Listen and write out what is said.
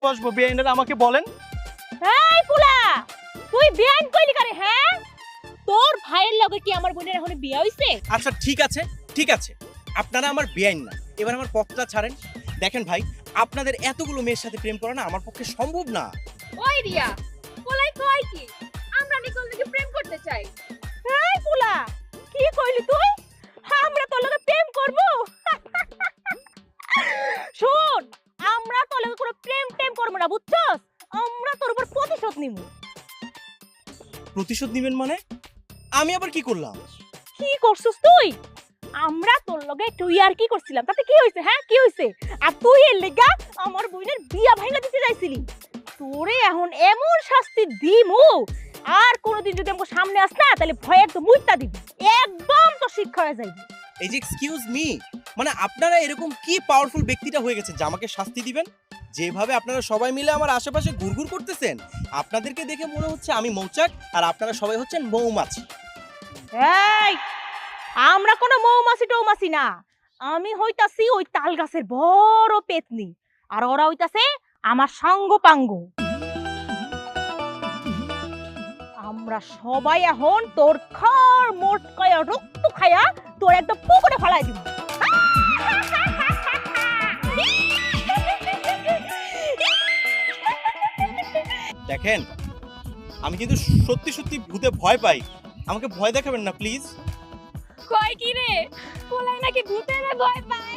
বসবো বেআইনেরা আমাকে বলেন। এই পুলা, তুই বেআইন কইলি কারে? হ্যাঁ, তোর ভাইয়ের লগে কি আমার বোনের এখন বিয়ে হইছে? আচ্ছা ঠিক আছে ঠিক আছে, আপনারা আমার বেআইন না, এবার আমার পথটা ছাড়েন। দেখেন ভাই, আপনাদের এতগুলো মেয়ের সাথে প্রেম করা না আমার পক্ষে সম্ভব না। ওই রিয়া, পোলাই কয় কি আমরা নিকল নাকি প্রেম করতে চাই? এই পুলা, কি কইলি তুই? আমরা তোর লগে প্রেম করব? শুন, আমরা তোর লগে কোনো প্রেম করব না, বুঝছস? আমরা তোর উপর প্রতিশোধ নিব। প্রতিশোধ নেবেন মানে? আমি আবার কি করলাম? কি করছিস তুই? আমরা তোর লগে একটু ইয়ার কি করছিলাম, তাতে কি হইছে? হ্যাঁ, কি হইছে? আর তুই এর লাগা আমার বোনের বিয়া ভাঙা দিতে যাইছিলি। তোরে এখন এমন শাস্তি দিমু, আর কোনোদিন যদি আমার সামনে আস না, তাহলে ভয়ে একদম মুইতা দিবি, একদম তো শিক্ষা হয়ে যাইবি। এই যে এক্সকিউজ মি, মানে আপনারা এরকম কি পাওয়ারফুল ব্যক্তিটা হয়ে গেছে যে আমাকে শাস্তি দিবেন? যেভাবে আপনারা সবাই মিলে আমার আশেপাশে ঘুরঘুর করতেছেন, আপনাদেরকে দেখে মনে হচ্ছে আমি মৌচাক আর আপনারা সবাই হচ্ছেন মৌমাছি। এই, আমরা কোনো মৌমাছি টৌমাছি না, আমি হইতাছি ওই তাল গাছের বড় পেতনি, আর ওরা হইতাছে আমার সঙ্গ পাঙ্গ। আমরা সবাই এখন তোর খড় মোট কয়া রক্ত খায়া তোর একদম পুকুরে ফেলাই দিব। দেখেন, আমি কিন্তু সত্যি সত্যি ভূতে ভয় পাই, আমাকে ভয় দেখাবেন না প্লিজ। কয় কি রে, পোলাই নাকি ভূতের ভয় পায়?